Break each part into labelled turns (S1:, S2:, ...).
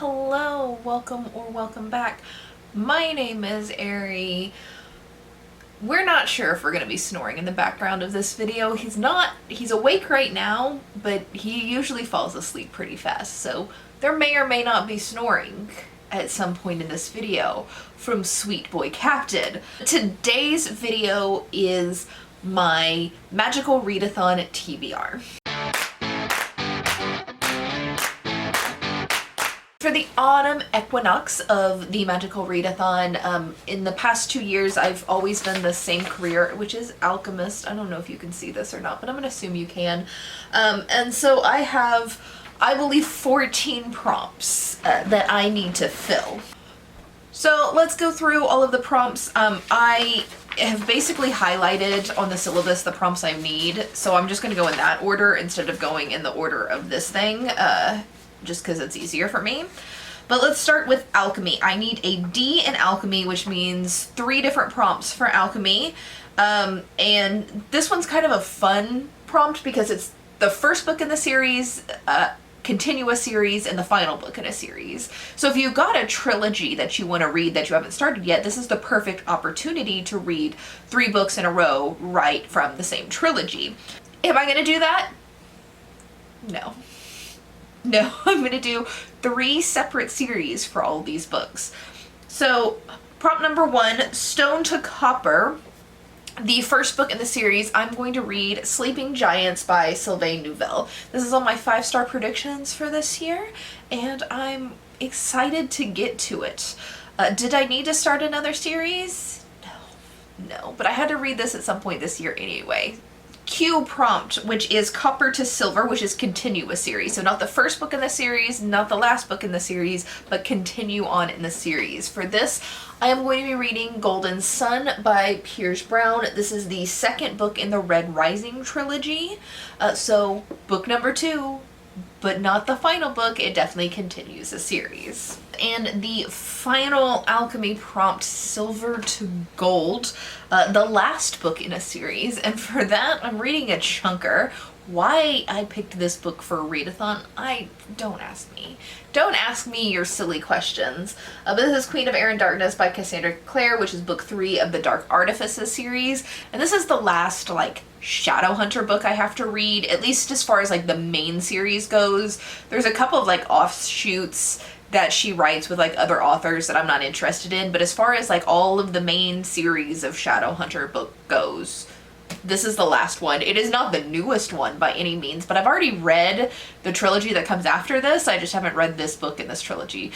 S1: Hello, welcome or welcome back. My name is Ari. We're not sure if we're going to be snoring in the background of this video. He's awake right now, but he usually falls asleep pretty fast, so there may or may not be snoring at some point in this video from Sweet Boy Captain. Today's video is my Magical Readathon TBR. For the autumn equinox of the Magical Readathon, in the past 2 years I've always done the same career, which is Alchemist. I don't know if you can see this or not, but I'm going to assume you can. And so I have, I believe, 14 prompts that I need to fill. So let's go through all of the prompts. I have basically highlighted on the syllabus the prompts I need, so I'm just going to go in that order instead of going in the order of this thing. Just because it's easier for me. But let's start with alchemy. I need a D in alchemy, which means 3 different prompts for alchemy. And this one's kind of a fun prompt because it's the first book in the series, continuous series, and the final book in a series. So if you've got a trilogy that you want to read that you haven't started yet, this is the perfect opportunity to read 3 books in a row right from the same trilogy. Am I going to do that? No. No, I'm going to do 3 separate series for all of these books. So, prompt number 1, Stone to Copper. The first book in the series, I'm going to read Sleeping Giants by Sylvain Neuvel. This is on my 5-star predictions for this year, and I'm excited to get to it. Did I need to start another series? No, but I had to read this at some point this year anyway. Q prompt, which is Copper to Silver, which is continuous series. So not the first book in the series, not the last book in the series, but continue on in the series. For this, I am going to be reading Golden Sun by Piers Brown. This is the second book in the Red Rising trilogy. So book number 2, but not the final book. It definitely continues the series. And the final alchemy prompt, Silver to Gold, the last book in a series. And for that, I'm reading a chunker. Why I picked this book for a readathon, don't ask me. Don't ask me your silly questions. But this is Queen of Air and Darkness by Cassandra Clare, which is book 3 of the Dark Artifices series. And this is the last, Shadowhunter book I have to read, at least as far as, the main series goes. There's a couple of, offshoots that she writes with other authors that I'm not interested in, but as far as all of the main series of Shadowhunter book goes, this is the last one. It is not the newest one by any means, but I've already read the trilogy that comes after this. I just haven't read this book in this trilogy.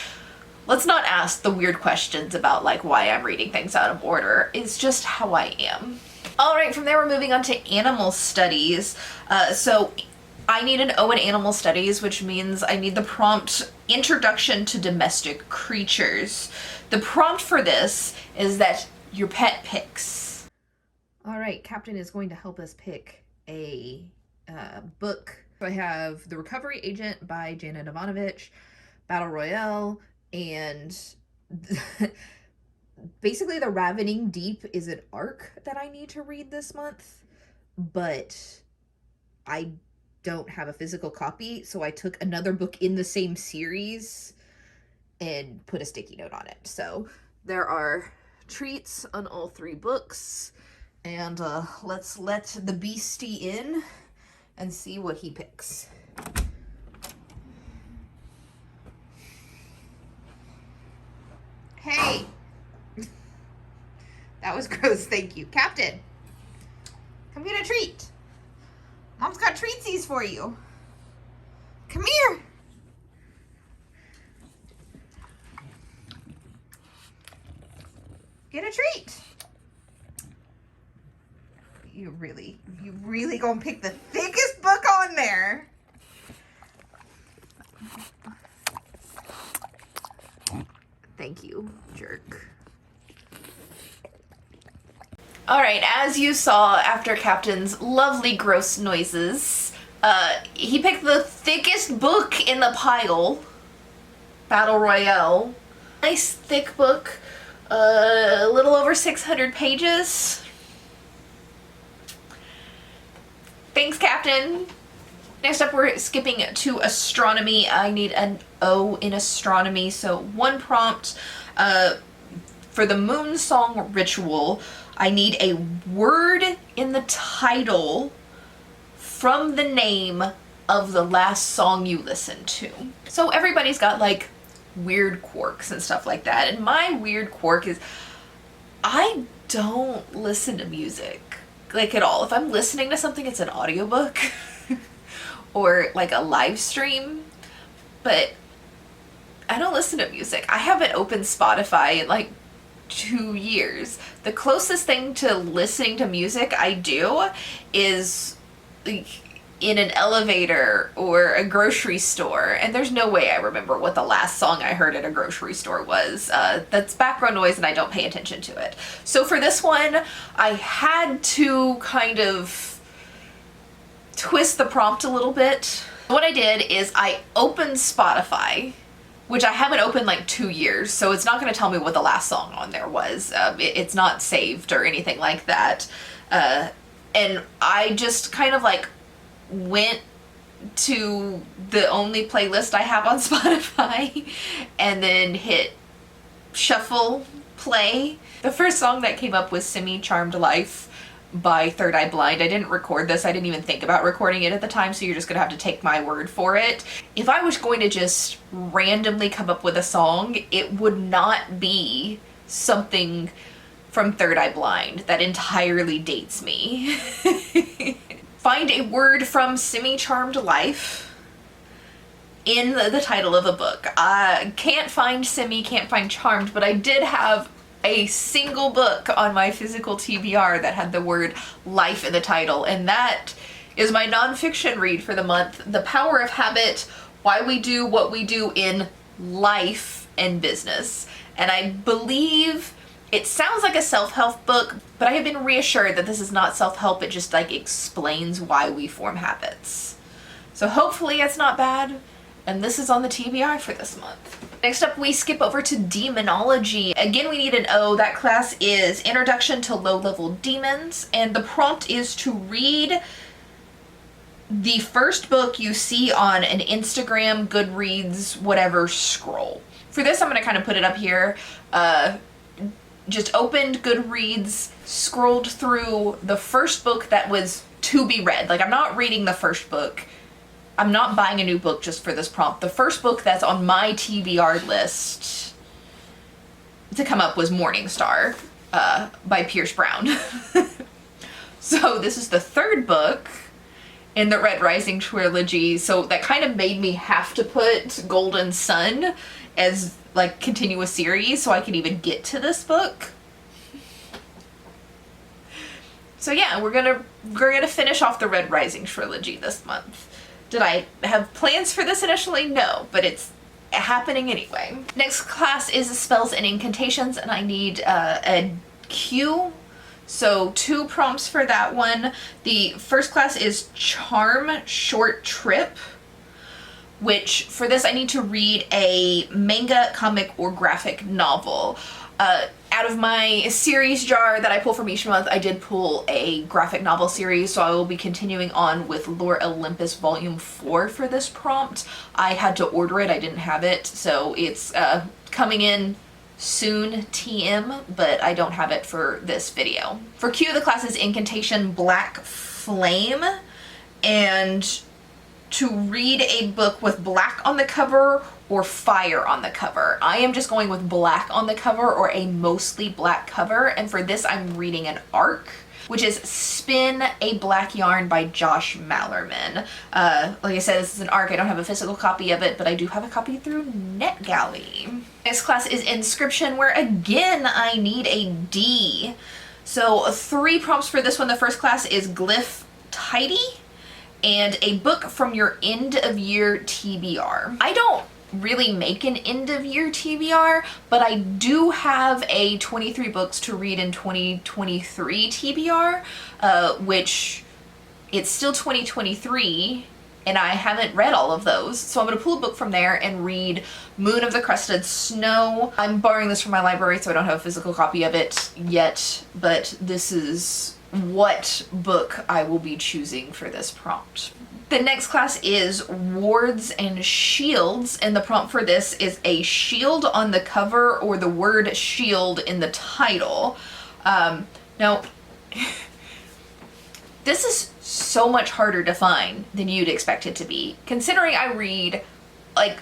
S1: Let's not ask the weird questions about why I'm reading things out of order. It's just how I am. Alright, from there we're moving on to animal studies. So I need an O in animal studies, which means I need the prompt Introduction to Domestic Creatures. The prompt for this is that your pet picks. Alright, Captain is going to help us pick a book. I have The Recovery Agent by Jana Ivanovic, Battle Royale, and basically The Ravening Deep is an arc that I need to read this month, but I don't have a physical copy, so I took another book in the same series and put a sticky note on it. So there are treats on all 3 books, and let's let the beastie in and see what he picks. Hey! That was gross, thank you. Captain, come get a treat. Mom's got treatsies for you. Come here. Get a treat. You really gonna pick the thickest book on there. Thank you, jerk. Alright, as you saw after Captain's lovely gross noises, he picked the thickest book in the pile, Battle Royale. Nice thick book, a little over 600 pages. Thanks, Captain. Next up, we're skipping to astronomy. I need an O in astronomy, so one prompt. For the moon song ritual, I need a word in the title from the name of the last song you listened to. So everybody's got like weird quirks and stuff like that, and my weird quirk is I don't listen to music like at all. If I'm listening to something, it's an audiobook or like a live stream, but I don't listen to music. I haven't opened Spotify in like 2 years. The closest thing to listening to music I do is like in an elevator or a grocery store, and there's no way I remember what the last song I heard at a grocery store was. That's background noise and I don't pay attention to it. So for this one, I had to kind of twist the prompt a little bit. What I did is I opened Spotify, which I haven't opened like 2 years, so it's not going to tell me what the last song on there was. It's not saved or anything like that. And I just kind of like went to the only playlist I have on Spotify and then hit shuffle play. The first song that came up was Semi-Charmed Life by Third Eye Blind. I didn't record this. I didn't even think about recording it at the time, so you're just gonna have to take my word for it. If I was going to just randomly come up with a song, it would not be something from Third Eye Blind. That entirely dates me. Find a word from Semi-Charmed Life in the title of a book. Can't find semi, can't find charmed, but I did have a single book on my physical TBR that had the word life in the title, and that is my nonfiction read for the month, The Power of Habit, Why We Do What We Do in Life and Business. And I believe it sounds like a self-help book, but I have been reassured that this is not self-help, it just like explains why we form habits. So hopefully it's not bad. And this is on the TBR for this month. Next up, we skip over to Demonology. Again, we need an O. That class is Introduction to Low-Level Demons, and the prompt is to read the first book you see on an Instagram, Goodreads, whatever scroll. For this, I'm going to kind of put it up here. Just opened Goodreads, scrolled through the first book that was to be read. Like, I'm not reading the first book. I'm not buying a new book just for this prompt. The first book that's on my TBR list to come up was Morningstar by Pierce Brown. So this is the third book in the Red Rising trilogy, so that kind of made me have to put Golden Sun as like continuous series so I could even get to this book. So yeah, we're gonna finish off the Red Rising trilogy this month. Did I have plans for this initially? No, but it's happening anyway. Next class is Spells and Incantations, and I need a Q. So 2 prompts for that one. The first class is Charm Short Trip, which for this I need to read a manga, comic, or graphic novel. Out of my series jar that I pull from each month, I did pull a graphic novel series, so I will be continuing on with Lore Olympus Volume 4 for this prompt. I had to order it, I didn't have it, so it's coming in soon, TM, but I don't have it for this video. For Q, the class is Incantation Black Flame, and to read a book with black on the cover or fire on the cover. I am just going with black on the cover or a mostly black cover, and for this I'm reading an ARC, which is Spin a Black Yarn by Josh Mallerman. Like I said, this is an ARC. I don't have a physical copy of it, but I do have a copy through NetGalley. Next class is Inscription, where again I need a D. So 3 prompts for this one. The first class is Glyph Tidy, and a book from your end of year TBR. I don't really make an end of year TBR, but I do have a 23 books to read in 2023 TBR, which it's still 2023 and I haven't read all of those. So I'm gonna pull a book from there and read Moon of the Crested Snow. I'm borrowing this from my library, so I don't have a physical copy of it yet, but this is what book I will be choosing for this prompt. The next class is Wards and Shields, and the prompt for this is a shield on the cover or the word shield in the title. Now, this is so much harder to find than you'd expect it to be, considering I read like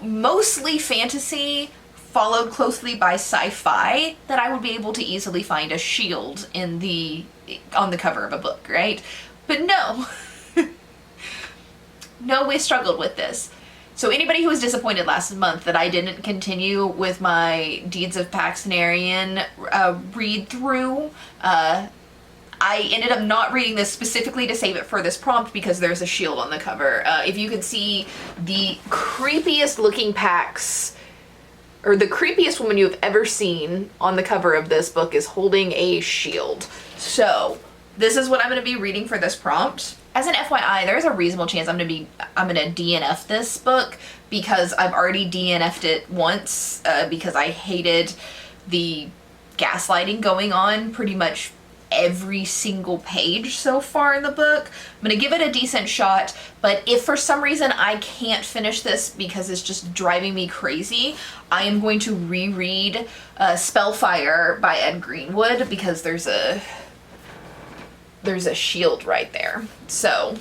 S1: mostly fantasy followed closely by sci-fi, that I would be able to easily find a shield on the cover of a book, right? But no. No, we struggled with this. So anybody who was disappointed last month that I didn't continue with my Deeds of Paxtonarian read through, I ended up not reading this specifically to save it for this prompt because there's a shield on the cover. If you can see, the creepiest looking Pax, or the creepiest woman you've ever seen on the cover of this book, is holding a shield. So this is what I'm going to be reading for this prompt. As an FYI, there's a reasonable chance I'm gonna DNF this book because I've already DNF'd it once because I hated the gaslighting going on pretty much every single page so far in the book. I'm gonna give it a decent shot, but if for some reason I can't finish this because it's just driving me crazy, I am going to reread Spellfire by Ed Greenwood because there's a shield right there. So,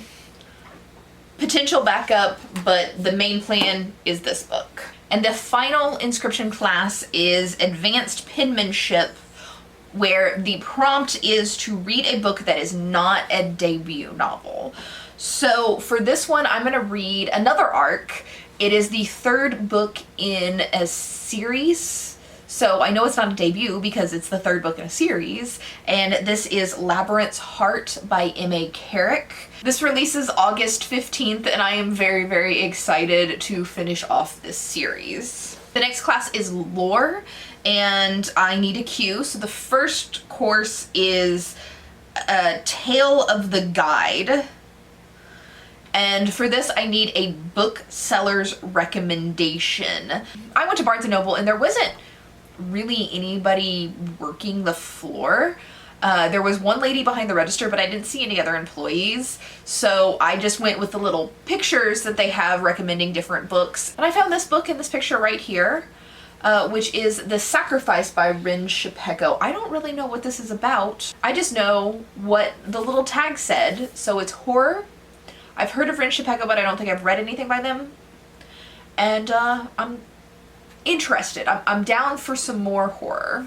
S1: potential backup, but the main plan is this book. And the final inscription class is Advanced Penmanship, where the prompt is to read a book that is not a debut novel. So for this one, I'm going to read another arc. It is the third book in a series. So I know it's not a debut because it's the third book in a series, and this is Labyrinth's Heart by M.A. Carrick. This releases August 15th, and I am very, very excited to finish off this series. The next class is Lore, and I need a cue. So the first course is Tale of the Guide. And for this, I need a bookseller's recommendation. I went to Barnes & Noble, and there wasn't really anybody working the floor. There was one lady behind the register, but I didn't see any other employees. So I just went with the little pictures that they have recommending different books. And I found this book in this picture right here, which is The Sacrifice by Rin Shipeko. I don't really know what this is about. I just know what the little tag said. So it's horror. I've heard of Rin Shipeko, but I don't think I've read anything by them. And I'm interested. I'm down for some more horror.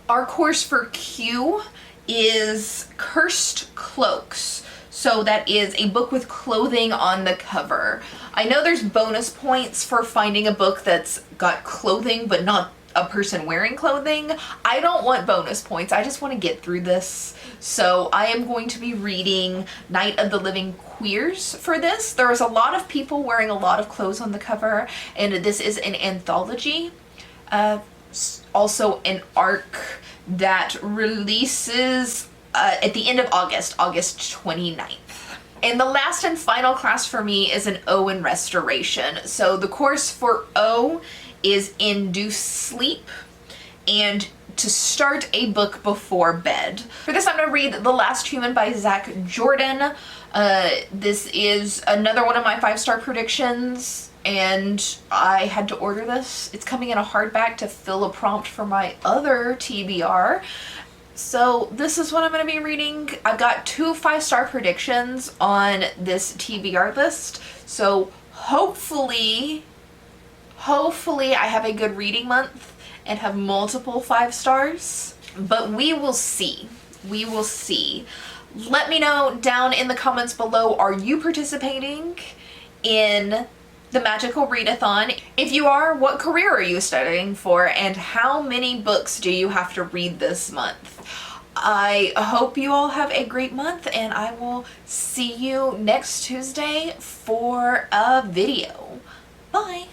S1: Our course for Q is Cursed Cloaks. So that is a book with clothing on the cover. I know there's bonus points for finding a book that's got clothing but not a person wearing clothing. I don't want bonus points. I just want to get through this. So I am going to be reading Night of the Living Queers for this. There is a lot of people wearing a lot of clothes on the cover, and this is an anthology. Also an arc that releases at the end of August 29th. And the last and final class for me is an O in Restoration. So the course for O is Induce Sleep and to start a book before bed. For this, I'm going to read The Last Human by Zach Jordan. This is another one of my 5-star predictions, and I had to order this. It's coming in a hardback to fill a prompt for my other TBR. So this is what I'm going to be reading. I've got 2 5-star predictions on this TBR list. So hopefully I have a good reading month and have multiple 5 stars, but we will see. We will see. Let me know down in the comments below, are you participating in the Magical Readathon? If you are, what career are you studying for, and how many books do you have to read this month? I hope you all have a great month, and I will see you next Tuesday for a video. Bye!